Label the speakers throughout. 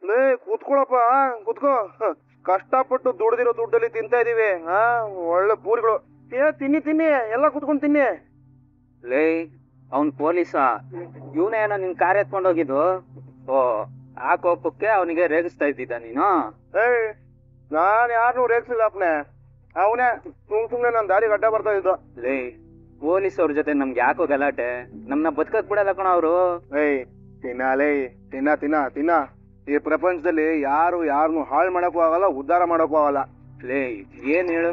Speaker 1: ಲೇ ಕೂತ್ಕೊಳಪ್ಪ, ಕೂತ್ಕೋ. ಕಷ್ಟಪಟ್ಟು ದುಡ್ದಿರೋ ದುಡ್ಡಲ್ಲಿ ತಿಂತಾ ಇದೀವಿ. ಒಳ್ಳೆ ಪೂರಿಗಳು. ತಿನ್ನಿ ತಿನ್ನಿ, ಎಲ್ಲ ಕುತ್ಕೊಂಡು ತಿನ್ನಿ.
Speaker 2: ಲೇ ಅವ್ನ್ ಪೊಲೀಸ, ಇವನೇನೋ ನಿನ್ ಕಾರ್ ಎತ್ಕೊಂಡು ಹೋಗಿದ್ದು. ಓ, ಆ ಕೋಪಕ್ಕೆ ಅವನಿಗೆ ರೇಗಿಸ್ತಾ ಇದ್ದಿದ್ದ ನೀನು?
Speaker 1: ನಾನ್ ಯಾರನ್ನೂ ರೇಗಿಸಿಲ್ಲ ಅಪ್ನೆ. ಅವನೇ ಸುಮ್ನೆ ನನ್ ದಾರಿಗೆ ಅಡ್ಡ ಬರ್ತಾ ಇದ್ದ.
Speaker 2: ಲೇ ಪೊಲೀಸ್ ಅವ್ರ ಜೊತೆ ನಮ್ಗೆ ಯಾಕೋ ಗಲಾಟೆ? ನಮ್ನ ಬದುಕಕ್ ಬಿಡಲ್ಲ ಕಣ ಅವರು.
Speaker 1: ತಿನ್ನ ತಿನ್ನ ತಿನ್ನ ತಿನ್ನ. ಈ ಪ್ರಪಂಚದಲ್ಲಿ ಯಾರು ಯಾರನ್ನು ಹಾಳು ಮಾಡಕ್ಕೂ ಆಗಲ್ಲ, ಉದ್ಧಾರ ಮಾಡಕ್ಕೂ ಆಗಲ್ಲ.
Speaker 2: ಲೇ ಏನ್ ಹೇಳು?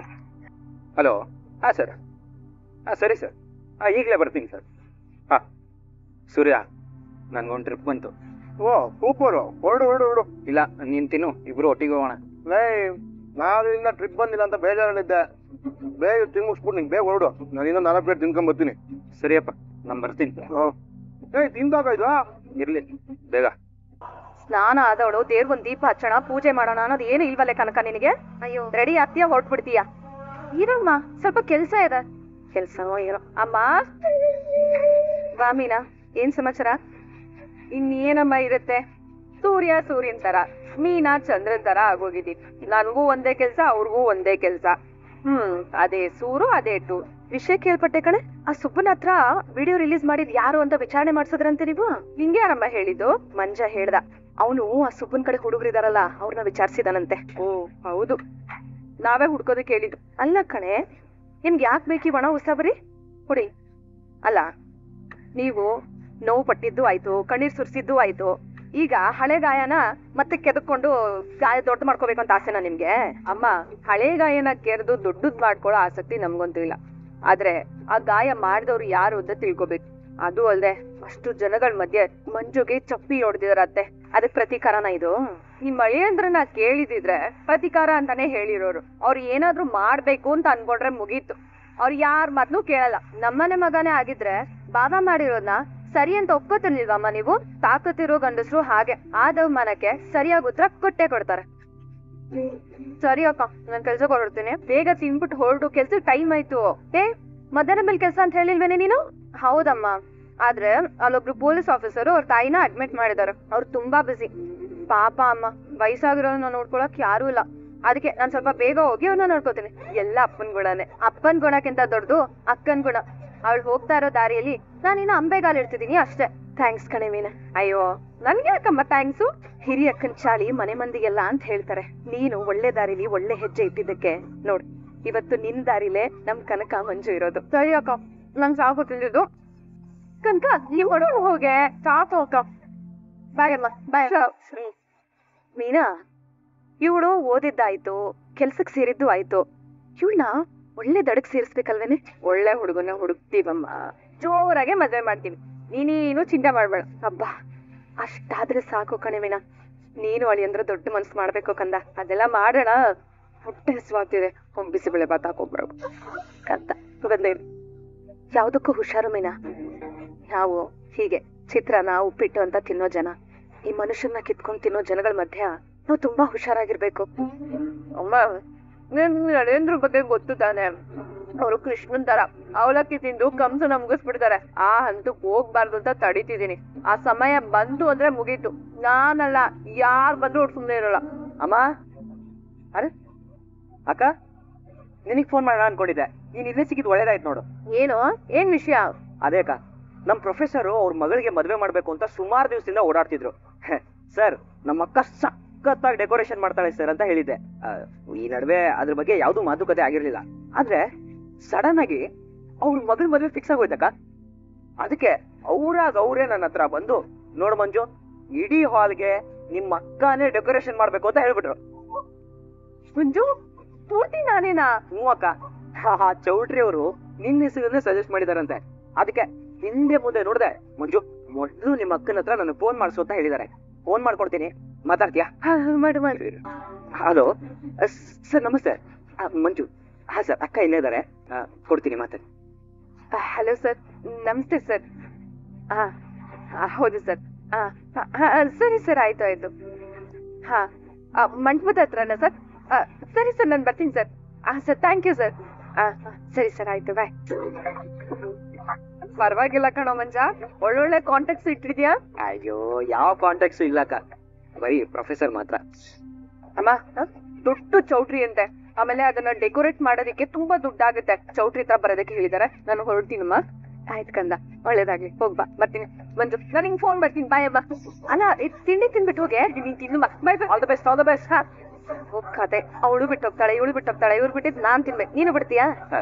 Speaker 2: ಹಲೋ. ಹಾ ಸರ್. ಹಾ ಸರಿ ಸರ್. ಈಗಲೇ ಬರ್ತೀನಿ ಸರ್. ಹಾ ಸೂರ್ಯ, ನನ್ಗೊಂದು ಟ್ರಿಪ್ ಬಂತು.
Speaker 1: ಓ ಸೂಪರ್, ಹೊರಡು ಹೊರಡು ಹೊರಡು.
Speaker 2: ಇಲ್ಲ ನೀನ್ ತಿನ್ನು, ಇಬ್ರು ಒಟ್ಟಿಗೆ ಹೋಗೋಣ.
Speaker 1: ನಾನು ಇನ್ನ ಟ್ರಿಪ್ ಬಂದಿಲ್ಲ ಅಂತ ಬೇಜಾರಲ್ಲಿದ್ದೆ. ಬೇಗ ತಿನ್ ಮುಗಿಸ್ಬಿಟ್ಟು ನಿಂಗೆ ಬೇಗ ಹೊರಡು. ನಾನು ಇನ್ನೊಂದು 4 ಪ್ಲೇಟ್ ತಿನ್ಕೊಂಡ್ ಬರ್ತೀನಿ.
Speaker 2: ಸರಿಯಪ್ಪ, ನಾನು ಬರ್ತೀನಿ.
Speaker 1: ತಿಂದಾಗಾಯ್ತು?
Speaker 3: ಇರ್ಲಿ ಬೇಗ.
Speaker 4: ಸ್ನಾನ ಆದವಳು ದೇವ್ರಿಗೊಂದು ದೀಪ ಹಚ್ಚೋಣ, ಪೂಜೆ ಮಾಡೋಣ ಅನ್ನೋದು ಏನು ಇಲ್ವಲ್ಲೇ ಕನಕ ನಿನಗೆ? ಅಯ್ಯೋ ರೆಡಿ ಆಗ್ತೀಯಾ, ಹೊರಟ್ಬಿಡ್ತೀಯಾ? ಇರಮ್ಮ, ಸ್ವಲ್ಪ ಕೆಲ್ಸ ಇದೆ. ಕೆಲ್ಸನೋ ಏನೋ. ಅಮ್ಮ ವಾಮಿನಾ, ಏನ್ ಸಮಾಚಾರ? ಇನ್ನೇನಮ್ಮ ಇರುತ್ತೆ, ಸೂರ್ಯ ಸೂರ್ಯನ್ ತರ, ಮೀನಾ ಚಂದ್ರನ್ ತರ ಆಗೋಗಿದ್ದೀನಿ. ನನಗೂ ಒಂದೇ ಕೆಲ್ಸ, ಅವ್ರಿಗೂ ಒಂದೇ ಕೆಲ್ಸ. ಅದೇ ಸೂರು ಅದೇ ಟೂರ್. ವಿಷಯ ಕೇಳ್ಪಟ್ಟೆ ಕಣೆ, ಆ ಸುಬ್ಬನ ಹತ್ರ ವಿಡಿಯೋ ರಿಲೀಸ್ ಮಾಡಿದ್ ಯಾರು ಅಂತ ವಿಚಾರಣೆ ಮಾಡ್ಸದ್ರಂತೆ ನೀವು? ನಿಂಗೆ ಯಾರಮ್ಮ ಹೇಳಿದ್ದು? ಮಂಜ ಹೇಳ್ದ. ಅವನು ಆ ಸುಬ್ಬನ್ ಕಡೆ ಹುಡುಗರಿದಾರಲ್ಲ, ಅವ್ರನ್ನ ವಿಚಾರಿಸಿದಾನಂತೆ. ಓ ಹೌದು, ನಾವೇ ಹುಡ್ಕೋದಕ್ಕೆ ಹೇಳಿದ್ದು. ಅಲ್ಲ ಕಣೆ, ನಿಮ್ಗೆ ಯಾಕೆ ಬೇಕಿ ಒಣ ಉಸಾಬರಿ ಹುಡಿ? ಅಲ್ಲ, ನೀವು ನೋವು ಪಟ್ಟಿದ್ದು ಆಯ್ತು, ಕಣ್ಣೀರ್ ಸುರಿಸಿದ್ದು ಆಯ್ತು, ಈಗ ಹಳೆ ಗಾಯನ ಮತ್ತೆ ಕೆದಕೊಂಡು ಗಾಯ ದೊಡ್ಡ ಮಾಡ್ಕೋಬೇಕಂತ ಆಸೆನಾ ನಿಮ್ಗೆ? ಅಮ್ಮ, ಹಳೆ ಗಾಯನ ಕೆರೆದು ದೊಡ್ಡದ್ ಮಾಡ್ಕೊಳ್ಳೋ ಆಸಕ್ತಿ ನಮ್ಗಂತೂ ಇಲ್ಲ. ಆದ್ರೆ ಆ ಗಾಯ ಮಾಡಿದವ್ರು ಯಾರು ಅಂತ ತಿಳ್ಕೊಬೇಕು. ಅದು ಅಲ್ದೆ ಅಷ್ಟು ಜನಗಳ ಮಧ್ಯೆ ಮಂಜುಗೆ ಚಪ್ಪಿ ಹೊಡೆದಿರತ್ತೆ, ಅದಕ್ ಪ್ರತೀಕಾರನ ಇದು? ನಿಮ್ ಮಳೆಯಂದ್ರನ್ನ ಕೇಳಿದಿದ್ರೆ ಪ್ರತೀಕಾರ ಅಂತಾನೆ ಹೇಳಿರೋರು. ಅವ್ರು ಏನಾದ್ರು ಮಾಡ್ಬೇಕು ಅಂತ ಅನ್ಕೊಂಡ್ರೆ ಮುಗೀತು, ಅವ್ರು ಯಾರ ಮಾತನ್ನು ಕೇಳಲ್ಲ. ನಮ್ಮನೆ ಮಗನೇ ಆಗಿದ್ರೆ ಬಾಬಾ ಮಾಡಿರೋದ್ನ ಸರಿ ಅಂತ ಒಪ್ಕೋತಿರ್ಲಿಲ್ವಮ್ಮ ನೀವು? ತಾಕತ್ತಿರೋ ಗಂಡಸ್ರು ಹಾಗೆ ಆದವ್ ಮನಕ್ಕೆ ಸರಿಯಾಗಿ ಉತ್ತರ ಕೊಟ್ಟೆ ಕೊಡ್ತಾರೆ. ಸರಿ ಅಕ್ಕ, ನಾನ್ ಕೆಲ್ಸಕ್ಕೆ ಹೊರಡ್ತೀನಿ. ಬೇಗ ತಿನ್ಬಿಟ್ಟು ಹೊರಡು, ಕೆಲ್ಸಕ್ಕೆ ಟೈಮ್ ಆಯ್ತು. ಮಧ್ಯಾಹ್ನ ಮೇಲೆ ಕೆಲ್ಸ ಅಂತ ಹೇಳಿಲ್ವೇನೆ ನೀನು? ಹೌದಮ್ಮ, ಆದ್ರೆ ಅಲ್ಲೊಬ್ರು ಪೊಲೀಸ್ ಆಫೀಸರ್ ಅವ್ರ ತಾಯಿನ ಅಡ್ಮಿಟ್ ಮಾಡಿದಾರೆ. ಅವ್ರು ತುಂಬಾ ಬಿಸಿ. ಪಾಪ ಅಮ್ಮ, ವಯಸ್ಸಾಗಿರೋನ್ನ ನೋಡ್ಕೊಳಕ್ ಯಾರು ಇಲ್ಲ. ಅದಕ್ಕೆ ನಾನ್ ಸ್ವಲ್ಪ ಬೇಗ ಹೋಗಿ ಅವ್ರನ್ನ ನೋಡ್ಕೋತೀನಿ. ಎಲ್ಲ ಅಪ್ಪನ್ ಗುಣನೇ. ಅಪ್ಪನ್ ಗುಣಕ್ಕಿಂತ ದೊಡ್ಡದು ಅಕ್ಕನ್ ಗುಣ. ಅವಳು ಹೋಗ್ತಾ ಇರೋ ದಾರಿಯಲ್ಲಿ ನಾನಿನ್ನ ಅಂಬೆಗಾಲ್ ಇರ್ತಿದೀನಿ ಅಷ್ಟೇ. ಥ್ಯಾಂಕ್ಸ್ ಕಣೆ ಮೀನ. ಅಯ್ಯೋ ನನ್ಗೆ ಯಾಕಮ್ಮ ಥ್ಯಾಂಕ್ಸು? ಹಿರಿಯ ಅಕ್ಕನ್ ಚಾಲಿ ಮನೆ ಮಂದಿಗೆಲ್ಲ ಅಂತ ಹೇಳ್ತಾರೆ. ನೀನು ಒಳ್ಳೆ ದಾರಿಲಿ ಒಳ್ಳೆ ಹೆಜ್ಜೆ ಇಟ್ಟಿದ್ದಕ್ಕೆ ನೋಡು, ಇವತ್ತು ನಿನ್ ದಾರಿಲೇ ನಮ್ ಕನಕ ಮಂಜು ಇರೋದು. ಸರಿ ಅಕ್ಕ, ನಂಗೆ ಸಾಕು ತಿಂದಿದ್ದು. ಕನಕ ನೀವ್ ಹೊಡೋಣ ಹೋಗೆ, ಸಾಕು ಅಕ್ಕ. ಬಾಯ್ ಅಮ್ಮ, ಬಾಯ್. ಮೀನಾ, ಇವಳು ಓದಿದ್ದಾಯ್ತು, ಕೆಲ್ಸಕ್ ಸೇರಿದ್ದು ಆಯ್ತು, ಇವಳನ್ನ ಒಳ್ಳೆ ದಡಕ್ ಸೇರಿಸ್ಬೇಕಲ್ವೇನೆ? ಒಳ್ಳೆ ಹುಡುಗನ ಹುಡುಕ್ತೀವಮ್ಮ, ಜೋರಾಗೆ ಮದ್ವೆ ಮಾಡ್ತೀವಿ. ನೀನೇನು ಚಿಂತೆ ಮಾಡ್ಬೇಡ. ಹಬ್ಬ ಅಷ್ಟಾದ್ರೆ ಸಾಕು ಕಣೆ ಮೀನಾ. ನೀನು ಅಳಿ ಅಂದ್ರೆ ದೊಡ್ಡ ಮನ್ಸು ಮಾಡ್ಬೇಕು ಕಂದ. ಅದೆಲ್ಲ ಮಾಡೋಣ. ಹೊಟ್ಟೆ ಹಸುವಾಗ್ತಿದೆ, ಬಿಸಿಬೇಳೆ ಭಾತ್ ಹಾಕೊಬ್ರ ಕಂತ ಬಂದೇ. ಯಾವ್ದಕ್ಕೂ ಹುಷಾರು ಮೀನಾ. ನಾವು ಹೀಗೆ ಚಿತ್ರಾನ್ನ ಉಪ್ಪಿಟ್ಟು ಅಂತ ತಿನ್ನೋ ಜನ, ಈ ಮನುಷ್ಯನ ಕಿತ್ಕೊಂಡ್ ತಿನ್ನೋ ಜನಗಳ ಮಧ್ಯ ನಾವು ತುಂಬಾ ಹುಷಾರಾಗಿರ್ಬೇಕು. ಅಮ್ಮ, ನರೇಂದ್ರ ಬಗ್ಗೆ ಗೊತ್ತು ತಾನೆ? ಅವರು ಕೃಷ್ಣನ್ ತರ ಅವಲಕ್ಕಿ ತಿಂದು ಕಂಸನ ಮುಗಿಸ್ಬಿಡ್ತಾರೆ. ಆ ಹಂತಕ್ಕೆ ಹೋಗ್ಬಾರ್ದು ಅಂತ ತಡಿತಿದೀನಿ. ಆ ಸಮಯ ಬಂತು ಅಂದ್ರೆ ಮುಗೀತು. ನಾನಲ್ಲ, ಯಾರ್ ಬಂದ್ರು ಸುಮ್ಮನೆ ಇರಲ್ಲ.
Speaker 2: ಅಮ್ಮ, ಅರೆ ಅಕ್ಕ, ನಿನಗ್ ಫೋನ್ ಮಾಡೋಣ ಅನ್ಕೊಂಡಿದ್ದೆ. ನೀನ್ ಇಲ್ಲೇ ಸಿಕ್ಕಿದ್ ಒಳ್ಳೇದಾಯ್ತು ನೋಡು.
Speaker 4: ಏನು, ಏನ್ ವಿಷಯ?
Speaker 2: ಅದೇ ಅಕ್ಕ, ನಮ್ ಪ್ರೊಫೆಸರ್ ಅವ್ರ ಮಗಳಿಗೆ ಮದ್ವೆ ಮಾಡ್ಬೇಕು ಅಂತ ಸುಮಾರು ದಿವಸದಿಂದ ಓಡಾಡ್ತಿದ್ರು. ಸರ್, ನಮ್ಮ ಅಕ್ಕ ಸಖತ್ತಾಗಿ ಡೆಕೋರೇಷನ್ ಮಾಡ್ತಾಳೆ ಸರ್ ಅಂತ ಹೇಳಿದ್ದೆ. ಈ ನಡುವೆ ಅದ್ರ ಬಗ್ಗೆ ಯಾವ್ದು ಮಾತುಕತೆ ಆಗಿರ್ಲಿಲ್ಲ. ಆದ್ರೆ ಸಡನ್ ಆಗಿ ಅವ್ರ ಮಗಳ ಮದ್ವೆ ಫಿಕ್ಸ್ ಆಗೋಯ್ತಕ್ಕ. ಅದಕ್ಕೆ ಅವರೇ ನನ್ನ ಹತ್ರ ಬಂದು, ನೋಡ್ ಮಂಜು, ಇಡೀ ಹಾಲ್ಗೆ ನಿಮ್ಮ ಅಕ್ಕನೇ ಡೆಕೋರೇಷನ್ ಮಾಡ್ಬೇಕು ಅಂತ ಹೇಳ್ಬಿಟ್ರು.
Speaker 4: ಮಂಜು, ಪೂರ್ತಿ ನಾನೇನಾ?
Speaker 2: ಹ್ಞೂ ಅಕ್ಕ, ಚೌಟ್ರಿ ಅವರು ನಿನ್ನ ಹೆಸರನ್ನೇ ಸಜೆಸ್ಟ್ ಮಾಡಿದಾರಂತೆ. ಅದಕ್ಕೆ ಹಿಂದೆ ಮುಂದೆ ನೋಡ್ದೆ, ಮಂಜು ಮೊದಲು ನಿಮ್ಮ ಅಕ್ಕನ ಹತ್ರ ನನಗೆ ಫೋನ್ ಮಾಡಿಸು ಅಂತ ಹೇಳಿದ್ದಾರೆ. ಫೋನ್ ಮಾಡ್ಕೊಡ್ತೀನಿ, ಮಾತಾಡ್ತೀಯಾ?
Speaker 4: ಮಾಡು ಮಾಡು.
Speaker 2: ಹಲೋ ಸರ್, ನಮಸ್ತೆ. ಮಂಜು. ಹಾ ಸರ್, ಅಕ್ಕ ಇಲ್ಲೇ ಇದ್ದಾರೆ, ಕೊಡ್ತೀನಿ ಮಾತಾಡಿ.
Speaker 4: ಹಲೋ ಸರ್, ನಮಸ್ತೆ ಸರ್. ಹೌದು ಸರ್. ಸರಿ ಸರ್, ಆಯ್ತು ಆಯ್ತು. ಮಂಟಪದ ಹತ್ರನಾ ಸರ್? ಸರಿ ಸರ್, ನಾನು ಬರ್ತೀನಿ sir. Sir, thank you sir. ಸರಿ ಸರ್, ಆಯ್ತು, ಬಾಯ್. ಪರವಾಗಿಲ್ಲ ಕಣೋ ಮಂಜ, ಒಳ್ಳೊಳ್ಳೆ ಕಾಂಟ್ಯಾಕ್ಟ್ಸ್ ಇಟ್ಟಿದ್ಯಾ?
Speaker 2: ಅಯ್ಯೋ, ಯಾವ ಕಾಂಟ್ಯಾಕ್ಟ್ಸ್ ಇಲ್ಲಕ್ಕ. ಬರೀ ಪ್ರೊಫೆಸರ್ ಮಾತ್ರ.
Speaker 4: ಅಮ್ಮ ದೊಡ್ಡ ಚೌಟ್ರಿ ಅಂತೆ, ಆಮೇಲೆ ಅದನ್ನ ಡೆಕೋರೇಟ್ ಮಾಡೋದಕ್ಕೆ ತುಂಬಾ ದುಡ್ಡಾಗುತ್ತೆ. ಚೌಟ್ರಿ ತರ ಬರೋದಕ್ಕೆ ಹೇಳಿದಾರೆ. ನಾನು ಹೊರಡ್ತೀನಮ್ಮ. ಆಯ್ತು ಕಂದ, ಒಳ್ಳೇದಾಗ್ಲಿ, ಹೋಗ್ಬಾ, ಬರ್ತೀನಿ. ಬಂದು ನಾನು ಹಿಂಗ್ ಫೋನ್ ಬರ್ತೀನಿ, ಬಾಯ್ ಅಮ್ಮ. ಅಲ್ಲ ತಿಂಡಿ ತಿನ್ಬಿಟ್ಟು ಹೋಗೆ, ನೀನ್ ತಿನ್ನು bye. All the best, all the best. ಹೋಗ್ಕತೆ, ಅವಳು ಬಿಟ್ಟು ಹೋಗ್ತಾಳೆ, ಇವಳು ಬಿಟ್ಟು ಹೋಗ್ತಾಳೆ, ಇವ್ರು ಬಿಟ್ಟಿದ್ ನಾನ್ ತಿನ್ಬೇಕು. ನೀನು ಬಿಡ್ತೀಯಾ?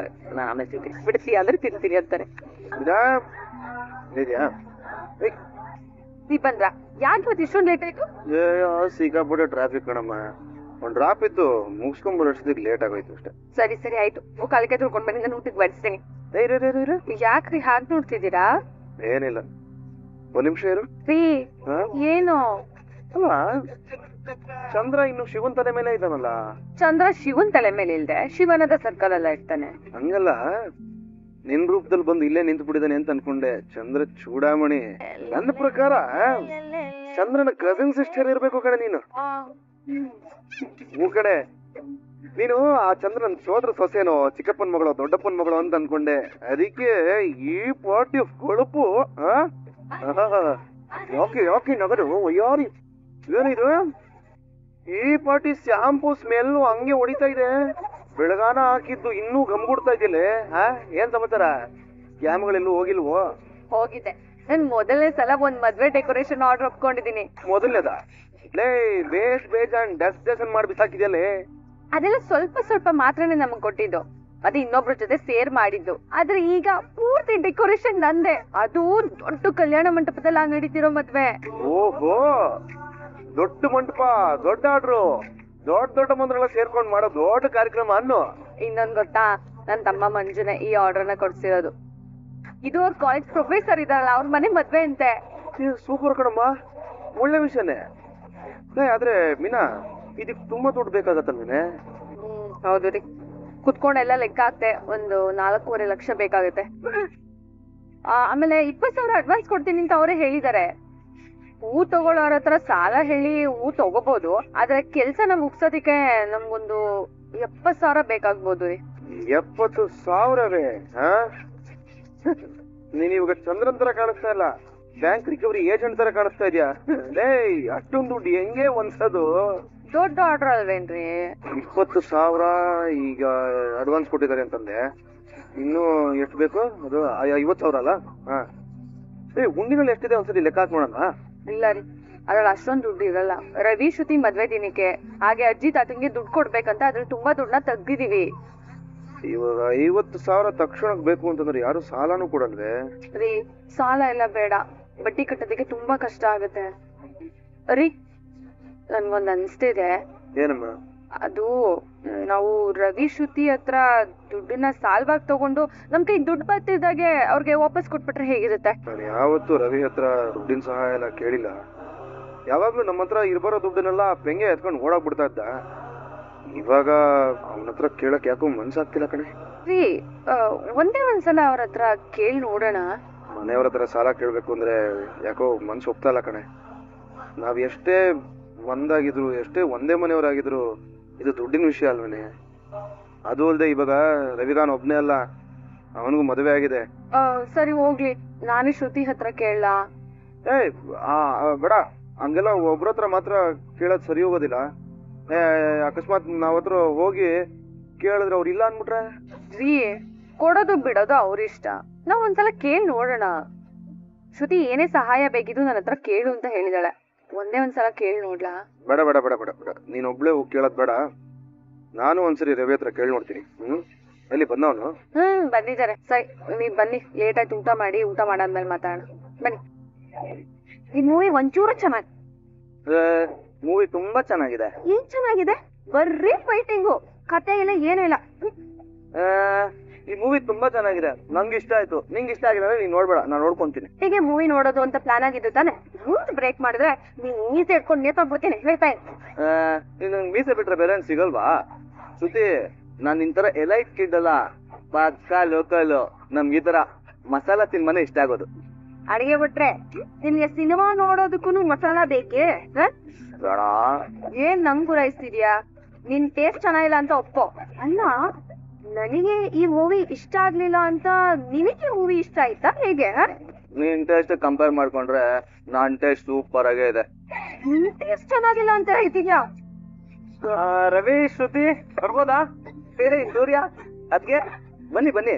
Speaker 2: ನಾನು ಆಮೇಲೆ ತಿಂತೀನಿ.
Speaker 4: ಬಿಡ್ತೀಯ ಅಂದ್ರೆ ತಿಂತೀನಿ ಅಂತಾರೆ. ನೀ ಬಂದ್ರ? ಯಾಕೆ ಇವತ್ತು ಇಷ್ಟೊಂದು ಲೇಟ್ ಆಯ್ತು?
Speaker 1: ಸಿಕ್ಕಾಪಟ್ಟೆ ಟ್ರಾಫಿಕ್ ಕಣಮ್ಮ. ಒಂದ್ ಡ್ರಾಪ್ ಇತ್ತು, ಮುಗಿಸ್ಕೊಂಡ್ ಬರೋಷ್ಟೊತ್ತಿಗೆ ಲೇಟ್ ಆಗೋಯ್ತು ಅಷ್ಟೇ.
Speaker 4: ಸರಿ ಸರಿ ಆಯ್ತು, ಕಾಲಿಗೆ ತುಳ್ಕೊಂಡ್ ಬನ್ನಿ, ನಾನು ಊಟಕ್ಕೆ ಬಡಿಸ್ತೀನಿ. ಯಾಕ್ರಿ ಹಾಗೆ ನೋಡ್ತಿದ್ದೀರಾ?
Speaker 1: ಏನಿಲ್ಲ, ಒಂದ್ ನಿಮಿಷ ಇರು.
Speaker 4: ರೀ ಏನು?
Speaker 1: ಅಲ್ಲ, ಚಂದ್ರ ಇನ್ನು ಶಿವನ್ ತಲೆ ಮೇಲೆ ಇದ್ದಾನಲ್ಲ.
Speaker 4: ಚಂದ್ರ ಶಿವನ್ ತಲೆ ಮೇಲೆ ಇಲ್ದೆ ಶಿವನದ ಸರ್ಕಲ್ ಅಲ್ಲ ಇರ್ತಾನೆ.
Speaker 1: ಹಂಗಲ್ಲ, ನಿನ್ ರೂಪದಲ್ಲಿ ಬಂದು ಇಲ್ಲೇ ನಿಂತು ಬಿಡಿದಾನೆ ಅಂತ ಅನ್ಕೊಂಡೆ. ಚಂದ್ರ ಚೂಡಾಮಣಿ. ನನ್ನ ಪ್ರಕಾರ ಚಂದ್ರನ ಕಸಿನ್ ಸಿಸ್ಟರ್ ಇರ್ಬೇಕು ಕಡೆ ನೀನು. ಕಡೆ ನೀನು ಆ ಚಂದ್ರನ್ ಸೋದರ ಸೊಸೆನೋ, ಚಿಕ್ಕಪ್ಪನ ಮಗಳು, ದೊಡ್ಡಪ್ಪನ ಮಗಳು ಅಂತ ಅನ್ಕೊಂಡೆ. ಅದಕ್ಕೆ ಈ ಪಾರ್ಟಿ ಕೊಳಪು. ಯಾಕೆ ನಗದು ಯಾರಿ ಏನಿದು? ಈ ಪಾರ್ಟಿ ಶಾಂಪೂ ಸ್ಮೆಲ್ ಹಂಗೆ ಹೊಡಿತಾ ಇದೆ. ಬೆಳಗಾನ ಹಾಕಿದ್ದು ಇನ್ನೂ ಗಮ್ಗುಡ್ತಾ ಇದೆಯಲ್ಲೇ. ಏನ್ ಸಮಾಚಾರ? ಕ್ಯಾಮ್ಗಳೆಲ್ಲೂ ಹೋಗಿಲ್ವೋ?
Speaker 4: ಹೋಗಿದೆ. ನನ್ ಮೊದಲನೇ ಸಲ ಒಂದ್ ಮದ್ವೆ ಡೆಕೋರೇಷನ್ ಆರ್ಡರ್ ಒಪ್ಕೊಂಡಿದೀನಿ.
Speaker 1: ಮೊದಲನೇದ? ಲೇ ಬೇಜಾನ್ ಡಸ್ ಮಾಡಿ ಬಿಸಾಕಿದ್ಯಲ್ಲೇ.
Speaker 4: ಅದೆಲ್ಲ ಸ್ವಲ್ಪ ಸ್ವಲ್ಪ ಮಾತ್ರನೇ ನಮಗ್ ಕೊಟ್ಟಿದ್ದು, ಅದು ಇನ್ನೊಬ್ರ ಜೊತೆ ಸೇರ್ ಮಾಡಿದ್ದು. ಆದ್ರೆ ಈಗ ಪೂರ್ತಿ ಡೆಕೋರೇಷನ್ ನಂದೆ. ಅದು ದೊಡ್ಡ ಕಲ್ಯಾಣ ಮಂಟಪದಲ್ಲಿ ನಡೀತಿರೋ ಮದ್ವೆ.
Speaker 1: ಓಹೋ, ದೊಡ್ಡ ಮಂಟಪ, ದೊಡ್ಡ ಆರ್ಡ್ರು, ದೊಡ್ಡ ಮಂದಿರೆಲ್ಲ ಸೇರ್ಕೊಂಡ್ ಮಾಡೋ ದೊಡ್ಡ ಕಾರ್ಯಕ್ರಮ ಅನ್ನು.
Speaker 4: ಇನ್ನೊಂದ್ ಗೊತ್ತಾ, ನನ್ ತಮ್ಮ ಮಂಜುನೆ ಈ ಆರ್ಡರ್ನ ಕೊಡ್ಸಿರೋದು. ಇದು ಅವ್ರ ಕಾಲೇಜ್ ಪ್ರೊಫೆಸರ್ ಇದಾರಲ್ಲ, ಅವ್ರ ಮನೆ ಮದ್ವೆ ಅಂತೆ.
Speaker 1: ಸೂಪರ್ ಕಣಮ್ಮ, ಒಳ್ಳೆ ವಿಷಯನೇ. ಆದ್ರೆ ಮೀನಾ, ಇದಕ್ ತುಂಬಾ ದುಡ್ಡು ಬೇಕಾಗತ್ತಲ್ವೇನೆ?
Speaker 4: ಹೌದು ರೀ, ಕುತ್ಕೊಂಡೆಲ್ಲ ಲೆಕ್ಕ ಆಗ್ತೆ, ಒಂದು 4.5 ಲಕ್ಷ ಬೇಕಾಗುತ್ತೆ. ಆಮೇಲೆ 20,000 ಅಡ್ವಾನ್ಸ್ ಕೊಡ್ತೀನಿ ಅಂತ ಅವರೇ ಹೇಳಿದ್ದಾರೆ. ಹೂ ತಗೊಳ್ಳೋರ ಹತ್ರ ಸಾಲ ಹೇಳಿ ಹೂ ತಗೋಬಹುದು, ಆದ್ರೆ ಕೆಲ್ಸನ ಮುಗ್ಸೋದಿಕ್ಕೆ ನಮ್ಗೊಂದು 70,000 ಬೇಕಾಗ್ಬೋದು ರೀ.
Speaker 1: 70,000ವೇ? ನೀನ್ ಇವಾಗ ಚಂದ್ರನ್ ತರ ಕಾಣಿಸ್ತಾ ಇಲ್ಲ, ಬ್ಯಾಂಕ್ ರಿಕವರಿ ಏಜೆಂಟ್ ತರ ಕಾಣಿಸ್ತಾ ಇದ್ಯಾ. ಅಷ್ಟೊಂದು ದುಡ್ಡು ಹೆಂಗೆ ಒಂದ್ಸದು?
Speaker 4: ದೊಡ್ಡ ಆರ್ಡರ್ ಅಲ್ವೇನ್ರಿ?
Speaker 1: 20,000 ಈಗ ಅಡ್ವಾನ್ಸ್ ಕೊಟ್ಟಿದ್ದಾರೆ ಅಂತಂದೆ. ಇನ್ನು ಎಷ್ಟು ಬೇಕು? ಅದು 50,000 ಅಲ್ಲ? ಉಂಡಿನಲ್ಲಿ ಎಷ್ಟಿದೆ ಒಂದ್ಸರಿ ಲೆಕ್ಕ ಹಾಕಿ ನೋಡೋಣ.
Speaker 4: ಇಲ್ಲ ರೀ, ಅದ್ರಲ್ಲಿ ಅಷ್ಟೊಂದು ದುಡ್ಡು ಇರಲ್ಲ. ರವಿ ಶ್ರುತಿ ಮದ್ವೆ ದಿನಕ್ಕೆ ಹಾಗೆ ಅಜ್ಜಿ ತಾತಂಗೆ ದುಡ್ಡು ಕೊಡ್ಬೇಕಂತ ಅದ್ರಲ್ಲಿ ತುಂಬಾ ದುಡ್ಡನ್ನ ತೆಗ್ದಿದೀವಿ.
Speaker 1: ಇವಾಗ 50,000 ತಕ್ಷಣಕ್ ಬೇಕು ಅಂತಂದ್ರೆ ಯಾರು ಸಾಲನೂ ಕೊಡಲ್ವೇ?
Speaker 4: ರೀ, ಸಾಲ ಎಲ್ಲ ಬೇಡ, ಬಡ್ಡಿ ಕಟ್ಟೋದಕ್ಕೆ ತುಂಬಾ ಕಷ್ಟ ಆಗುತ್ತೆ ರೀ. ನನ್ಗೊಂದ್ ಅನ್ಸ್ತಿದೆ.
Speaker 1: ಏನಮ್ಮ?
Speaker 4: ಅದು ನಾವು ರವಿ ಶ್ರುತಿ ಹತ್ರ ದುಡ್ಡನ್ನ ಸಾಲವಾಗಿ ತಗೊಂಡು ನಮ್ ಕೈ ದುಡ್ಡು ಬರ್ತಿದ್ದಾಗೆ ಅವ್ರಿಗೆ ವಾಪಸ್ ಕೊಟ್ಬಿಟ್ರೆ ಹೇಗಿರುತ್ತೆ?
Speaker 1: ನಾನು ಯಾವತ್ತೂ ರವಿ ಹತ್ರ ದುಡ್ಡಿನ ಸಹಾಯ ಎಲ್ಲ ಕೇಳಿಲ್ಲ. ಯಾವಾಗ್ಲೂ ನಮ್ಮ ಹತ್ರ ಇರ್ಬರೋ ದುಡ್ಡನ್ನೆಲ್ಲ ಪೆಂಗೆ ಎತ್ಕೊಂಡು ಓಡಾಗ್ಬಿಡ್ತಾ ಇದ್ದ. ಇವಾಗ ಅವನ ಹತ್ರ ಕೇಳಕ್ ಯಾಕೋ ಮನ್ಸಾಗ್ತಿಲ್ಲ ಕಣೆ.
Speaker 4: ರೀ, ಒಂದೇ ಒಂದ್ಸಲ ಅವ್ರ ಹತ್ರ ಕೇಳಿ ನೋಡೋಣ.
Speaker 1: ಮನೆಯವ್ರ ಹತ್ರ ಸಾಲ ಕೇಳ್ಬೇಕು ಅಂದ್ರೆ ಯಾಕೋ ಮನ್ಸು ಒಪ್ತಾ ಇಲ್ಲ ಕಣೆ. ನಾವ್ ಎಷ್ಟೇ ಒಂದಾಗಿದ್ರು, ಎಷ್ಟೇ ಒಂದೇ ಮನೆಯವರಾಗಿದ್ರು, ಇದು ದುಡ್ಡಿನ ವಿಷಯ ಅಲ್ವೇನೆ? ಅದು ಅಲ್ದೆ ಇವಾಗ ರವಿಗಾನ್ ಒಬ್ನೇ ಅಲ್ಲ, ಅವನಿಗೂ ಮದುವೆ ಆಗಿದೆ.
Speaker 4: ಸರಿ ಹೋಗ್ಲಿ, ನಾನೇ ಶ್ರುತಿ ಹತ್ರ ಕೇಳಲ್ಲ.
Speaker 1: ಬೇಡ, ಹಂಗೆಲ್ಲ ಒಬ್ರ ಹತ್ರ ಮಾತ್ರ ಕೇಳೋದ್ ಸರಿ ಹೋಗೋದಿಲ್ಲ. ಅಕಸ್ಮಾತ್ ನಾವ್ ಹತ್ರ ಹೋಗಿ ಕೇಳಿದ್ರೆ ಅವ್ರು ಇಲ್ಲ ಅನ್ಬಿಟ್ರೆ?
Speaker 4: ರೀ, ಕೊಡೋದು ಬಿಡೋದು ಅವ್ರಿಷ್ಟ. ನಾವ್ ಒಂದ್ಸಲ ಕೇಳಿ ನೋಡೋಣ. ಶ್ರುತಿ ಏನೇ ಸಹಾಯ ಬೇಕಿದ್ದು ನನ್ನ ಹತ್ರ ಕೇಳು ಅಂತ ಹೇಳಿದಾಳೆ. ಒಂದೇ ಒಂದ್ಸಲ ಕೇಳಿ ನೋಡ್ಲಾ?
Speaker 1: ಬೇಡ ಬೇಡ ಬೇಡ ಬೇಡ ಬೇಡ, ನೀನ್ ಒಬ್ಳೆ ಹೋಗಿ ಕೇಳೋದ್ ಬೇಡ. ನಾನು ಒಂದ್ಸರಿ ರವಿ ಹತ್ರ ಕೇಳಿ ನೋಡ್ತೀನಿ. ಎಲ್ಲಿ ಬಂದವನು?
Speaker 4: ಬಂದಿದ್ದಾರೆ. ಸರಿ, ನೀವ್ ಬನ್ನಿ, ಲೇಟ್ ಆಯ್ತು, ಊಟ ಮಾಡಿ, ಊಟ ಮಾಡಾದ್ಮೇಲೆ ಮಾತಾಡೋಣ. ಬನ್ನಿ. ಈ ಮೂವಿ ಒಂಚೂರು ಚೆನ್ನಾಗಿ.
Speaker 2: ಮೂವಿ ತುಂಬಾ ಚೆನ್ನಾಗಿದೆ.
Speaker 4: ಏನ್ ಚೆನ್ನಾಗಿದೆ? ಬರ್ರಿ ಫೈಟಿಂಗು, ಕತೆ ಇಲ್ಲ, ಏನೂ ಇಲ್ಲ.
Speaker 2: ಈ ಮೂವಿ ತುಂಬಾ ಚೆನ್ನಾಗಿದೆ, ನಂಗೆ ಇಷ್ಟ ಆಯ್ತು. ನಿಂಗೆ ಇಷ್ಟ ಆಗಿದ್ರೆ ನೀನ್ ನೋಡ್ಬೇಡ, ನಾನು ನೋಡ್ಕೊಂತೀನಿ.
Speaker 4: ಹೀಗೆ ಮೂವಿ ನೋಡೋದು ಅಂತ ಪ್ಲಾನ್ ಆಗಿದ್ದು ತಾನೆ? ಬ್ರೇಕ್ ಮಾಡಿದ್ರೆ ನೀನ್ ಈಸಿ ಇಟ್ಕೊಂಡು ನೇತಾಡ್ಬಿಡ್ತೀನಿ. ಹೇಳ್ತಾ
Speaker 2: ನಂಗೆ ಮೀಸೆ ಬಿಟ್ರೆ ಬೇರೆ ಸಿಗಲ್ವಾ? ಶ್ರುತಿ, ನಾನ್ ನಿನ್ ತರ ಎಲೈಟ್ ಕಿಡ್ ಅಲ್ಲ, ಪಕ್ಕಾ ಲೋಕಲ್. ನಮ್ಗೆ ಈ ತರ ಮಸಾಲಾ ತಿನ್ಮನೆ ಇಷ್ಟ ಆಗೋದು.
Speaker 4: ಅಡಿಗೆ ಬಿಟ್ರೆ ನಿನ್ಗೆ ಸಿನಿಮಾ ನೋಡೋದಕ್ಕೂ ಮಸಾಲ ಬೇಕೇ?
Speaker 2: ಬೇಡ.
Speaker 4: ಏನ್ ನಂಗ್ ಗುರಾಯಿಸ್ತಿದ್ಯಾ? ನಿನ್ ಟೇಸ್ಟ್ ಚೆನ್ನಾಗಿಲ್ಲ ಅಂತ ಒಪ್ಪೋ. ಅಲ್ಲ, ನನಗೆ ಈ ಮೂವಿ ಇಷ್ಟ ಆಗ್ಲಿಲ್ಲ ಅಂತ ನಿನಗೆ ಮೂವಿ ಇಷ್ಟ ಆಯ್ತಾ ಹೇಗೆ?
Speaker 2: ನಿನ್ ಟೇಸ್ಟ್ ಕಂಪೇರ್ ಮಾಡ್ಕೊಂಡ್ರೆ ನಾನ್ ಟೇಸ್ಟ್ ಸೂಪರ್ ಆಗೇ ಇದೆ.
Speaker 4: ಟೇಸ್ಟ್ ಚೆನ್ನಾಗಿಲ್ಲ ಅಂತ ಹೇಳ್ತೀಯಾ?
Speaker 2: ರವಿ ಶ್ರುತಿ ಬರ್ಬೋದಾ? ಬೇರೆ ಸೂರ್ಯ ಅದ್ಗೆ ಬನ್ನಿ ಬನ್ನಿ.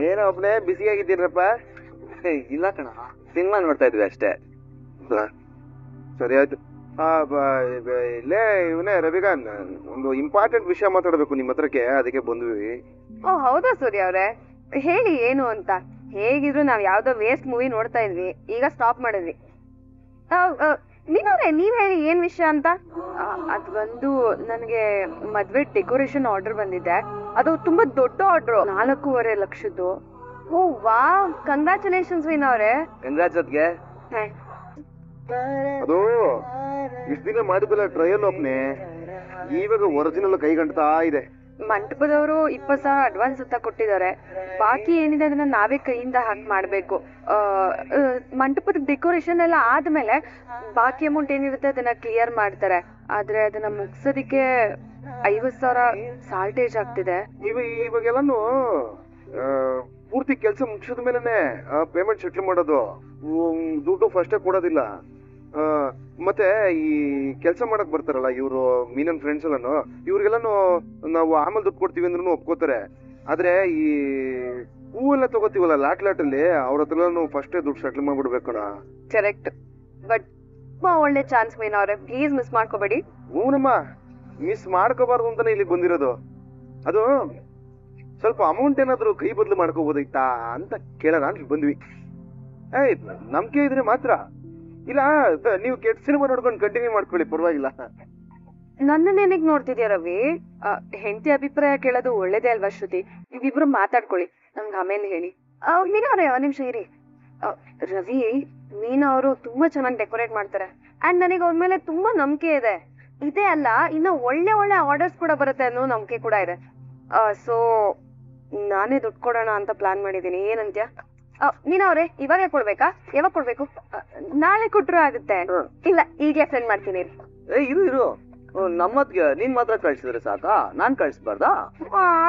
Speaker 1: ಏನೋ ಒಬ್ನೇ ಬಿಸಿಯಾಗಿದ್ದೀರಪ್ಪ?
Speaker 2: ಇಲ್ಲ ಕಣ, ಸಿನಿಮಾ ನೋಡ್ತಾ ಇದ್ವಿ ಅಷ್ಟೇ.
Speaker 1: ಸರಿ ಆಯ್ತು. ಇಲ್ಲೇ ಇವನೇ ರವಿಕಾನ್, ಒಂದು ಇಂಪಾರ್ಟೆಂಟ್ ವಿಷಯ ಮಾತಾಡ್ಬೇಕು ನಿಮ್ಮ ಹತ್ರಕ್ಕೆ, ಅದಕ್ಕೆ ಬಂದ್ವಿ.
Speaker 4: ಓ ಹೌದಾ ಸೂರ್ಯ ಅವ್ರೆ, ಹೇಳಿ ಏನು ಅಂತ. ಹೇಗಿದ್ರು ನಾವ್ ಯಾವ್ದೋ ವೇಸ್ಟ್ ಮೂವಿ ನೋಡ್ತಾ ಇದ್ವಿ, ಈಗ ಸ್ಟಾಪ್ ಮಾಡಿದ್ವಿ. ನೀನವ್ರೆ ನೀವ್ ಹೇಳಿ ಏನ್ ವಿಷಯ ಅಂತ. ಅದ್ ಬಂದು ನನಗೆ ಮದ್ವೆ ಡೆಕೋರೇಷನ್ ಆರ್ಡರ್ ಬಂದಿದೆ. ಅದು ತುಂಬಾ ದೊಡ್ಡ ಆರ್ಡರ್, 4.5 ಲಕ್ಷದ್ದು. ಓ ವಾ, ಕಂಗ್ರಾಚುಲೇಷನ್ಸ್ ವೀನವ್ರೆ.
Speaker 2: ಕಂಗ್ರಾಟ್ಸ್ ಅದ್ಗೆ.
Speaker 1: ಅದು ಇಷ್ಟ ದಿನ ಮಾಡಿದ್ದಲ್ಲ ಟ್ರಯಲ್ ಒಪ್ನೆ, ಇವಾಗ ಒರಿಜಿನಲ್ ಕೈಗಂಟ್ತಾ ಇದೆ.
Speaker 4: ಮಂಟಪದವರು 20,000 ಅಡ್ವಾನ್ಸ್ ಅಂತ ಕೊಟ್ಟಿದ್ದಾರೆ. ಬಾಕಿ ಏನಿದೆ ಅದನ್ನ ನಾವೇ ಕೈಯಿಂದ ಹಾಕಿ ಮಾಡ್ಬೇಕು. ಮಂಟಪದ ಡೆಕೋರೇಷನ್ ಎಲ್ಲ ಆದ್ಮೇಲೆ ಬಾಕಿ ಅಮೌಂಟ್ ಏನಿರುತ್ತೆ ಅದನ್ನ ಕ್ಲಿಯರ್ ಮಾಡ್ತಾರೆ. ಆದ್ರೆ ಅದನ್ನ ಮುಗ್ಸೋದಿಕ್ಕೆ 50,000 ಸಾಲ್ಟೇಜ್ ಆಗ್ತಿದೆ.
Speaker 1: ಇವಾಗೆಲ್ಲಾನು ಪೂರ್ತಿ ಕೆಲಸ ಮುಗಿಸಿದ ಮೇಲೆನೆ ಪೇಮೆಂಟ್ ಸೆಟ್ಲ್ ಮಾಡೋದು, ದುಡ್ಡು ಫಸ್ಟೇ ಕೊಡೋದಿಲ್ಲ. ಮತ್ತೆ ಈ ಕೆಲಸ ಮಾಡಕ್ ಬರ್ತಾರಲ್ಲ ಇವರು ಮೀನನ್ ಫ್ರೆಂಡ್ಸ್ ಎಲ್ಲಾನು, ಇವ್ರಿಗೆಲ್ಲಾನು ನಾವು ಆಮೇಲೆ ದುಡ್ಡು ಕೊಡ್ತೀವಿ ಅಂದ್ರೂ ಒಪ್ಕೋತಾರೆ. ಆದ್ರೆ ಈ ಹೂವೆಲ್ಲ ತಗೋತೀವಲ್ಲ ಲಾಟ್ ಅಲ್ಲಿ, ಅವ್ರ ಹತ್ರ ಫಸ್ಟೇ ದುಡ್ಡು ಸೆಟ್ಲ್ ಮಾಡ್ಬಿಡ್ಬೇಕಣ.
Speaker 4: ಕರೆಕ್ಟ್, ಬಟ್ ಒಳ್ಳೆ ಚಾನ್ಸ್ ಮೀನವ್ರೆ, ಪ್ಲೀಸ್ ಮಿಸ್ ಮಾಡ್ಕೋಬೇಡಿ.
Speaker 1: ಹೂನಮ್ಮ, ಮಿಸ್ ಮಾಡ್ಕೋಬಾರ್ದು ಅಂತಾನೆ ಇಲ್ಲಿ ಬಂದಿರೋದು. ಅದು ಸ್ವಲ್ಪ ಅಮೌಂಟ್ ಏನಾದ್ರು ಕೈ ಬದಲು ಮಾಡ್ಕೋಬೋದೈತಾ ಅಂತ ಕೇಳೋಣ ಅಂತ ಬಂದ್ವಿ. ನಂಬಿಕೆ ಇದ್ರೆ ಮಾತ್ರ, ಇಲ್ಲ ನೀವು ಕೆಟ್ಟ ಸಿನಿಮಾ ನೋಡ್ಕೊಂಡು ಕಂಟಿನ್ಯೂ ಮಾಡ್ಕೊಳ್ಳಿ, ಪರವಾಗಿಲ್ಲ.
Speaker 4: ನನ್ನನ್ನೇನಿಗ್ ನೋಡ್ತಿದ್ಯಾ ರವಿ? ಹೆಂಡತಿ ಅಭಿಪ್ರಾಯ ಕೇಳೋದು ಒಳ್ಳೇದೇ ಅಲ್ವಾ ಶ್ರುತಿ? ನೀವಿಬ್ರು ಮಾತಾಡ್ಕೊಳ್ಳಿ, ನಮ್ಗೆ ಆಮೇಲೆ ಹೇಳಿ. ಮೀನವ್ರೆ ಒಂದ್ ನಿಮಿಷ ಇರಿ. ರವಿ, ಮೀನಾ ಅವರು ತುಂಬಾ ಚೆನ್ನಾಗಿ ಡೆಕೋರೇಟ್ ಮಾಡ್ತಾರೆ ಅಂಡ್ ನನಗೆ ಅವ್ರ ಮೇಲೆ ತುಂಬಾ ನಂಬಿಕೆ ಇದೆ. ಇದೇ ಅಲ್ಲ, ಇನ್ನು ಒಳ್ಳೆ ಒಳ್ಳೆ ಆರ್ಡರ್ಸ್ ಕೂಡ ಬರುತ್ತೆ ಅನ್ನೋ ನಂಬಿಕೆ ಕೂಡ ಇದೆ. ಸೊ ನಾನೇ ದುಡ್ಡು ಕೊಡೋಣ ಅಂತ ಪ್ಲಾನ್ ಮಾಡಿದೀನಿ, ಏನಂತ್ಯ? ಮೀನವ್ರೆ ಇವಾಗೇ ಕೊಡ್ಬೇಕಾ? ಯಾವಾಗ ಕೊಡ್ಬೇಕು? ನಾಳೆ ಕೊಟ್ರು ಆಗುತ್ತೆ. ಇಲ್ಲ, ಈಗಲೇ ಸೆಂಡ್ ಮಾಡ್ತೀನಿ.
Speaker 2: ಇರು ನಮ್ಮದ್ಗೆ ನೀನ್ ಮಾತ್ರ ಕಳ್ಸಿದ್ರೆ ಸಾಕಾ? ನಾನ್ ಕಳ್ಸ್ಬಾರ್ದಾ?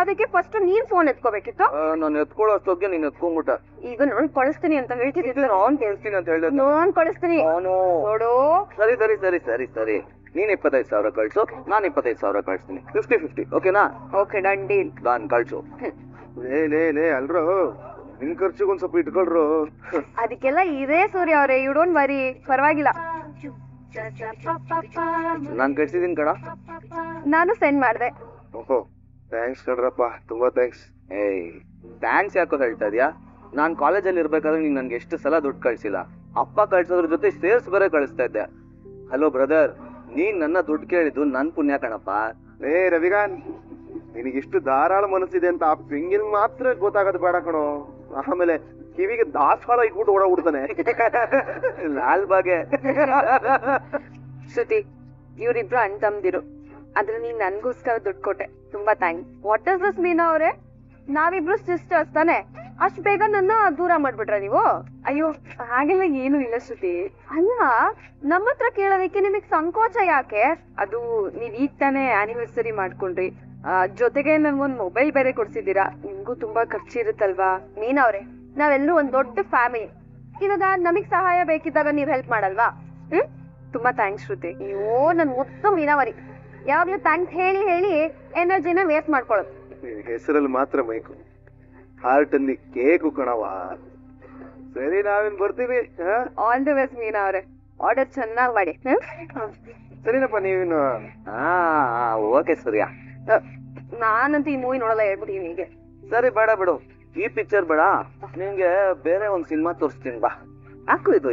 Speaker 4: ಅದಕ್ಕೆ ಫಸ್ಟ್ ನೀನ್ ಫೋನ್ ಎತ್ಕೋಬೇಕಿತ್ತು.
Speaker 2: ನಾನು ಎತ್ಕೊಳ್ಳೋ ಅಷ್ಟೊತ್ತಿಗೆ ನೀನ್ ಎತ್ಕೊಂಡ್ಬಿಟ್ಟ.
Speaker 4: ಈಗ ನಾನ್ ಕಳಿಸ್ತೀನಿ ಅಂತ ಹೇಳ್ತಿದ್ದೆ.
Speaker 2: ನಾನ್ ಕಳಿಸ್ತೀನಿ ಅಂತ ಹೇಳಿದ್ರೆ
Speaker 4: ನಾನ್ ಕಳಿಸ್ತೀನಿ ನೋಡು.
Speaker 2: ಸರಿ ಸರಿ ಸರಿ ಸರಿ ಸರಿ, ನೀನ್ 25,000 ಕಳ್ಸು, ನಾನ್ 25,000 ಕಳ್ಸ್ತೀನಿ. 50-50, ಓಕೆನಾ?
Speaker 4: Okay, done deal.
Speaker 2: ನಾನ್ ಕಳ್ಸು.
Speaker 1: ಲೇ ಅಲ್ರೋ, ನಿನ್ ಖರ್ಚಿಗೆ ಒಂದ್ ಸ್ವಲ್ಪ ಇಟ್ಕೊಳ್ರು.
Speaker 4: ಅದಕ್ಕೆಲ್ಲ ಇದೇ ಸೂರ್ಯ ಅವ್ರೆ, ಯು ಡೋಂಟ್ ವರಿ, ಪರವಾಗಿಲ್ಲ.
Speaker 2: ನಾನ್ ಕಳ್ಸಿದೀನಿ ಕಣ.
Speaker 4: ನಾನು ಸೆಂಡ್ ಮಾಡ್ದೆ.
Speaker 1: ಓಹೋ, ಥ್ಯಾಂಕ್ಸ್ ಕಣ್ರಪ್ಪ, ತುಂಬಾ ಥ್ಯಾಂಕ್ಸ್.
Speaker 2: ಥ್ಯಾಂಕ್ಸ್ ಯಾಕೋ ಹೇಳ್ತಾ ಇದ್ಯಾ? ನಾನ್ ಕಾಲೇಜಲ್ಲಿ ಇರ್ಬೇಕಾದ್ರೆ ನೀನ್ ನನ್ಗೆ ಎಷ್ಟು ಸಲ ದುಡ್ಡು ಕಳ್ಸಿಲ್ಲ. ಅಪ್ಪ ಕಳ್ಸೋದ್ರ ಜೊತೆ ಸೇರ್ಸ್ ಬೇರೆ ಕಳಿಸ್ತಾ ಇದ್ದೆ. ಹಲೋ ಬ್ರದರ್, ನೀನ್ ನನ್ನ ದುಡ್ಡು ಕೇಳಿದ್ದು ನನ್ ಪುಣ್ಯ ಕಣಪ್ಪ.
Speaker 1: ರವಿಕಾಂತ್, ನಿನಗಿಷ್ಟು ಧಾರಾಳ ಮನಸ್ಸಿದೆ ಅಂತ ಆ ಪೆಂಗಿನ್ ಮಾತ್ರ ಗೊತ್ತಾಗೋದು ಬೇಡ ಕಣೋ. ಆಮೇಲೆ ಕಿವಿಗೆ ದಾಸವಾಳ ಇಟ್ಬಿಟ್ಟು ಓಡಾಡ್ಬಿಡ್ತಾನೆ
Speaker 2: ಲಾಲ್ ಬಾಗೆ.
Speaker 4: ಶ್ರುತಿ, ಇವ್ರಿಬ್ರು ಅಣ್ಣ ತಮ್ದಿರು, ಆದ್ರೆ ನೀನ್ ನನ್ಗೋಸ್ಕರ ದುಡ್ಡು ಕೊಟ್ಟೆ, ತುಂಬಾ ಥ್ಯಾಂಕ್ಸ್. ವಾಟ್ ಇಸ್ ದಿಸ್ ಮೀನಾ ಅವ್ರೆ? ನಾವಿಬ್ರು ಸಿಸ್ಟರ್ಸ್ ತಾನೆ, ಅಷ್ಟ್ ಬೇಗ ನನ್ನ ದೂರ ಮಾಡ್ಬಿಟ್ರ ನೀವು? ಅಯ್ಯೋ ಹಾಗೆಲ್ಲ ಏನು ಇಲ್ಲ ಶ್ರುತಿ. ಅಲ್ಲ, ನಮ್ಮ ಹತ್ರ ಕೇಳೋದಕ್ಕೆ ನಿಮಗ್ ಸಂಕೋಚ ಯಾಕೆ? ಅದು ನೀವ್ ಈಗ ತಾನೇ ಆನಿವರ್ಸರಿ ಮಾಡ್ಕೊಂಡ್ರಿ, ಜೊತೆಗೆ ನನ್ಗೊಂದ್ ಮೊಬೈಲ್ ಬೇರೆ ಕೊಡ್ಸಿದ್ದೀರಾ, ನಿಮ್ಗೂ ತುಂಬಾ ಖರ್ಚಿರುತ್ತಲ್ವಾ? ಮೀನಾ ಅವ್ರೆ, ನಾವೆಲ್ಲರೂ ಒಂದ್ ದೊಡ್ಡ ಫ್ಯಾಮಿಲಿ. ಇವಾಗ ನಮಗ್ ಸಹಾಯ ಬೇಕಿದ್ದಾಗ ನೀವ್ ಹೆಲ್ಪ್ ಮಾಡಲ್ವಾ? ತುಂಬಾ ಥ್ಯಾಂಕ್ಸ್ ಶ್ರುತಿ. ಅಯ್ಯೋ ನನ್ ಮೊತ್ತ ಮೀನಾವರಿ, ಯಾವಾಗ್ಲೂ ಥ್ಯಾಂಕ್ಸ್ ಹೇಳಿ ಹೇಳಿ ಎನರ್ಜಿನ ವೇಸ್ಟ್ ಮಾಡ್ಕೊಳ್ಳೋದು.
Speaker 1: ಹೆಸರಲ್ಲಿ ಮಾತ್ರ ಮೈಕು, ಹಾರ್ಟ್ ಅಲ್ಲಿ ಕೇಕು ಕಣವ. ಸರಿ, ನಾವೇನ್ ಬರ್ತೀವಿ.
Speaker 4: ಆಲ್ ದಿ ಬೆಸ್ಟ್ ಮೀನಾ ಅವ್ರೆ, ಆರ್ಡರ್ ಚೆನ್ನಾಗಿ ಮಾಡಿ.
Speaker 1: ಸರಿನಪ್ಪ, ನೀವೇನು?
Speaker 2: ಓಕೆ ಸೂರ್ಯ.
Speaker 4: ನಾನಂತೂ ಈ ಮೂವಿ ನೋಡಲ್ಲ, ಹೇಳ್ಬಿಟ್ಟಿನಿ ಹೀಗೆ.
Speaker 2: ಸರಿ, ಬೇಡ ಬಿಡು, ಈ ಪಿಕ್ಚರ್ ಬೇಡ, ನಿಂಗೆ ಬೇರೆ ಒಂದ್ ಸಿನಿಮಾ ತೋರಿಸ್ತೀನಿ ಬಾ. ಹಾಕು ಇದು.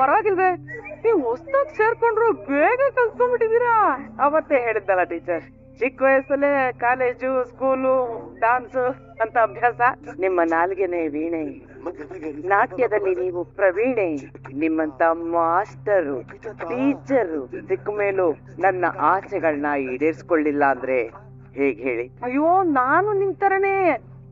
Speaker 4: ಪರವಾಗಿಲ್ವೇ, ನೀವು ಹೊಸದಾಗಿ ಸೇರ್ಕೊಂಡ್ರು ಬೇಗ ಕಲ್ತ್ಕೊಂಡ್ಬಿಟ್ಟಿದೀರಾ.
Speaker 2: ಅವತ್ತೇ ಹೇಳಿದ್ದಲ್ಲ ಟೀಚರ್, ಚಿಕ್ಕ ವಯಸ್ಸಲ್ಲೇ ಕಾಲೇಜು, ಸ್ಕೂಲು, ಡಾನ್ಸ್ ಅಂತ ಅಭ್ಯಾಸ. ನಿಮ್ಮ ನಾಲ್ಗೆನೆ ವೀಣೆ, ನಾಟ್ಯದಲ್ಲಿ ನೀವು ಪ್ರವೀಣೆ. ನಿಮ್ಮಂತ ಮಾಸ್ಟರು, ಟೀಚರು ಸಿಕ್ಕ ಮೇಲೂ ನನ್ನ ಆಸೆಗಳನ್ನ ಈಡೇರಿಸ್ಕೊಳ್ಳಿಲ್ಲ ಅಂದ್ರೆ ಹೇಗ್ ಹೇಳಿ?
Speaker 4: ಅಯ್ಯೋ, ನಾನು ನಿಮ್ ತರನೇ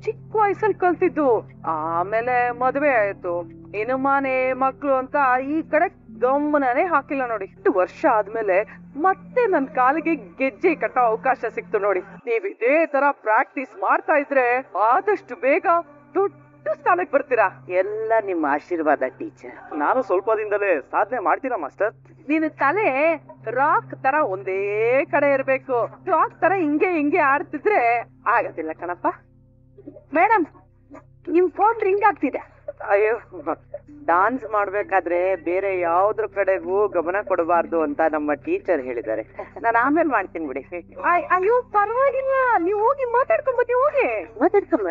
Speaker 4: ಚಿಕ್ಕ ವಯಸ್ಸಲ್ಲಿ ಕಲ್ತಿದ್ದು, ಆಮೇಲೆ ಮದ್ವೆ ಆಯ್ತು, ಇನ್ನು ಮನೆ ಮಕ್ಳು ಅಂತ ಈ ಕಡೆ ಗಮನನೇ ಹಾಕಿಲ್ಲ ನೋಡಿ. ಇಷ್ಟು ವರ್ಷ ಆದ್ಮೇಲೆ ಮತ್ತೆ ನನ್ ಕಾಲಿಗೆ ಗೆಜ್ಜೆ ಕಟ್ಟೋ ಅವಕಾಶ ಸಿಕ್ತು ನೋಡಿ. ನೀವ್ ಇದೇ ತರ ಪ್ರಾಕ್ಟೀಸ್ ಮಾಡ್ತಾ ಇದ್ರೆ ಆದಷ್ಟು ಬೇಗ ದೊಡ್ಡ ಸ್ಥಾನಕ್ಕೆ ಬರ್ತೀರಾ.
Speaker 2: ಎಲ್ಲ ನಿಮ್ಮ ಆಶೀರ್ವಾದ ಟೀಚರ್.
Speaker 1: ನಾನು ಸ್ವಲ್ಪ ದಿನದಲ್ಲೇ ಸಾಧನೆ ಮಾಡ್ತೀರಾ ಮಾಸ್ಟರ್?
Speaker 4: ನಿನ್ನ ತಲೆ ರಾಕ್ ತರ ಒಂದೇ ಕಡೆ ಇರ್ಬೇಕು. ರಾಕ್ ತರ ಹಿಂಗೆ ಆಡ್ತಿದ್ರೆ ಆಗದಿಲ್ಲ ಕಣಪ್ಪ. ಮೇಡಮ್, ನಿಮ್ ಫೋನ್ ರಿಂಗ್ ಆಗ್ತಿದೆ.
Speaker 2: ಅಯ್ಯೋ, ಡಾನ್ಸ್ ಮಾಡ್ಬೇಕಾದ್ರೆ ಬೇರೆ ಯಾವ್ದ್ರ ಕಡೆಗೂ ಗಮನ ಕೊಡಬಾರ್ದು ಅಂತ ನಮ್ಮ ಟೀಚರ್ ಹೇಳಿದ್ದಾರೆ. ನಾನು ಆಮೇಲೆ ಮಾಡ್ತೀನಿ ಬಿಡಿ.
Speaker 4: ಅಯ್ಯೋ ಪರವಾಗಿಲ್ಲ, ನೀವು ಹೋಗಿ ಮಾತಾಡ್ಕೊಂಡ್ ಬನ್ನಿ. ಹೋಗಿ
Speaker 2: ಮಾತಾಡ್ಕೊಂಬ.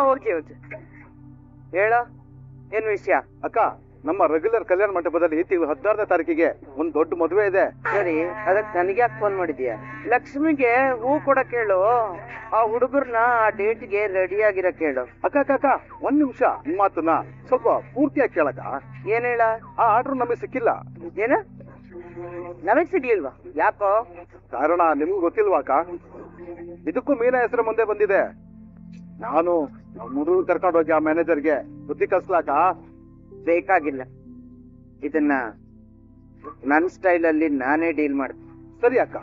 Speaker 4: ಹೋಗಿ
Speaker 2: ಹೇಳ, ಏನ್ ವಿಷಯ?
Speaker 1: ಅಕ್ಕ, ನಮ್ಮ ರೆಗ್ಯುಲರ್ ಕಲ್ಯಾಣ ಮಂಟಪದಲ್ಲಿ ತಿಂಗಳು 16ನೇ ತಾರೀಕಿಗೆ ಒಂದ್ ದೊಡ್ಡ ಮದುವೆ ಇದೆ.
Speaker 2: ಸರಿ, ಅದಕ್ಕೆ ನನಗೆ ಯಾಕೆ ಫೋನ್ ಮಾಡಿದ್ಯಾ? ಲಕ್ಷ್ಮಿಗೆ ಹೂ ಕೊಡಕ್ ಹೇಳು. ಆ ಹುಡುಗರ್ನ ಆ ಡೇಟ್ಗೆ ರೆಡಿ ಆಗಿರ ಕೇಳು.
Speaker 1: ಅಕ್ಕ, ಒಂದ್ ನಿಮಿಷ ನಿಮ್ ಮಾತನ್ನ ಸ್ವಲ್ಪ ಪೂರ್ತಿಯಾಗಿ ಕೇಳಕ್ಕ.
Speaker 2: ಏನ್ ಹೇಳ?
Speaker 1: ಆ ಆರ್ಡರ್ ನಮಗೆ ಸಿಕ್ಕಿಲ್ಲ.
Speaker 2: ಏನ? ನಮಗ್ ಸಿಗ್ಲಿಲ್ವಾ? ಯಾಕೋ?
Speaker 1: ಕಾರಣ ನಿಮ್ಗೆ ಗೊತ್ತಿಲ್ವಾ ಅಕ್ಕ? ಇದಕ್ಕೂ ಮೀನಾ ಹೆಸರು ಮುಂದೆ ಬಂದಿದೆ. ನಾನು ಹುಡುಗ ಕರ್ಕೊಂಡು ಹೋಗಿ ಆ ಮ್ಯಾನೇಜರ್ಗೆ ಬುದ್ಧಿ ಕಲ್ಸ್ಲಾಕ.
Speaker 2: ಬೇಕಾಗಿಲ್ಲ, ಇದನ್ನ ನನ್ ಸ್ಟೈಲ್ ಅಲ್ಲಿ ನಾನೇ ಡೀಲ್ ಮಾಡ್ತೀನಿ.
Speaker 1: ಸರಿ ಅಕ್ಕ.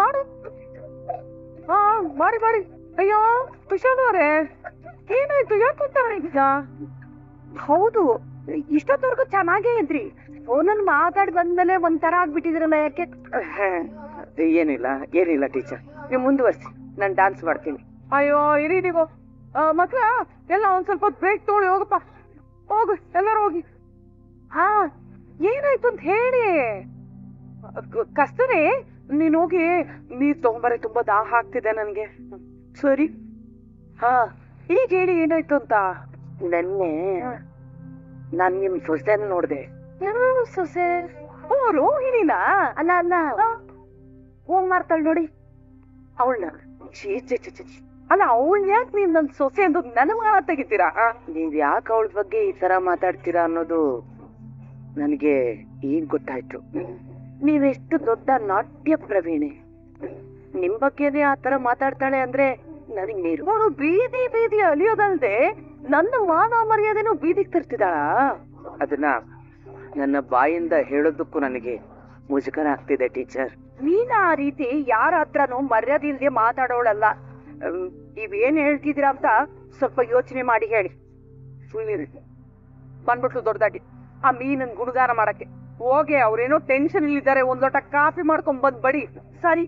Speaker 4: ಮಾಡು. ಮಾಡಿ. ಅಯ್ಯೋ ತುಷಾರ್ ಅವರೇ, ಏನಾಯ್ತು? ಯಾಕೆ? ಹೌದು, ಇಷ್ಟೊತ್ತವರೆಗೂ ಚೆನ್ನಾಗೇ ಇದ್ರಿ. ಫೋನಲ್ಲಿ ಮಾತಾಡಿ ಬಂದ್ಮೇಲೆ ಒಂಥರ ಆಗ್ಬಿಟ್ಟಿದ್ರಲ್ಲ, ಯಾಕೆ?
Speaker 2: ಏನಿಲ್ಲ ಟೀಚರ್, ನೀವು ಮುಂದುವರ್ಸಿ, ನಾನು ಡಾನ್ಸ್ ಮಾಡ್ತೀನಿ.
Speaker 4: ಅಯ್ಯೋ ಇರಿ ನೀವು ಮಕ್ಳ ಎಲ್ಲ ಒಂದ್ ಸ್ವಲ್ಪ ಬ್ರೇಕ್ ತಗೊಳ್ಳಿ. ಹೋಗಪ್ಪ, ಹೋಗು, ಎಲ್ಲರೂ ಹೋಗಿ. ಏನಾಯ್ತು ಅಂತ ಹೇಳಿ. ಕಸ್ತೂರಿ, ನೀನ್ ಹೋಗಿ ನೀರ್ ತಗೊಂಬರ್ರಿ, ತುಂಬಾ ದಾಹ ಆಗ್ತಿದೆ ನನ್ಗೆ. ಸರಿ, ಈಗ ಹೇಳಿ ಏನಾಯ್ತು ಅಂತ.
Speaker 2: ನೆನ್ನೆ ನಾನ್ ನಿಮ್ ಸೊಸೆನ ನೋಡ್ದೆ.
Speaker 4: ಸೊಸೆ? ಓ, ರೋಹಿಣಿನಾ?
Speaker 2: ಅಲ್ಲ, ಹೋಗ್ ಮಾಡ್ತಾಳ ನೋಡಿ ಅವಳನ್ನ.
Speaker 4: ಅಲ್ಲ, ಅವಳ್ ಯಾಕೆ ನೀನ್ ನನ್ ಸೊಸೆ ಅಂತ ನನ್ನ ಮಾನ ತೆಗಿತೀರಾ?
Speaker 2: ನೀವ್ ಯಾಕೆ ಅವಳ ಬಗ್ಗೆ ಈ ತರ ಮಾತಾಡ್ತೀರಾ ಅನ್ನೋದು ನನಗೆ ಈಗ ಗೊತ್ತಾಯ್ತು. ನೀವೆಷ್ಟು ದೊಡ್ಡ ನಾಟ್ಯ ಪ್ರವೀಣೆ. ನಿಮ್ ಬಗ್ಗೆನೇ ಆ ತರ ಮಾತಾಡ್ತಾಳೆ ಅಂದ್ರೆ ನನಗ್ ನೀರು.
Speaker 4: ಅವಳು ಬೀದಿ ಅಲಿಯೋದಲ್ದೆ ನನ್ನ ಮಾನ ಮರ್ಯಾದೆನೂ ಬೀದಿಗೆ ತರ್ತಿದ್ದಾಳ.
Speaker 2: ಅದನ್ನ ನನ್ನ ಬಾಯಿಂದ ಹೇಳೋದಕ್ಕೂ ನನಗೆ ಮುಜುಗರ ಆಗ್ತಿದೆ ಟೀಚರ್.
Speaker 4: ನೀನ ಆ ರೀತಿ ಯಾರ ಹತ್ರನೂ ಮರ್ಯಾದೆ ಇಲ್ದೆ ಮಾತಾಡೋಳಲ್ಲ. ನೀವೇನ್ ಹೇಳ್ತಿದ್ದೀರಾ ಅಂತ ಸ್ವಲ್ಪ ಯೋಚನೆ ಮಾಡಿ ಹೇಳಿ. ಸುಳ್ಳಿರಿ ಬಂದ್ಬಿಟ್ಲು ದೊಡ್ಡದಾಗಿ ಆ ಮೀನನ್ ಗುಣಗಾನ ಮಾಡಕ್ಕೆ. ಹೋಗಿ ಅವ್ರೇನೋ ಟೆನ್ಷನ್ ಇಲ್ಲಿದ್ದಾರೆ, ಒಂದ್ ಲೋಟ ಕಾಫಿ ಮಾಡ್ಕೊಂಡ್ ಬಂದ್ ಬಡಿ. ಸರಿ,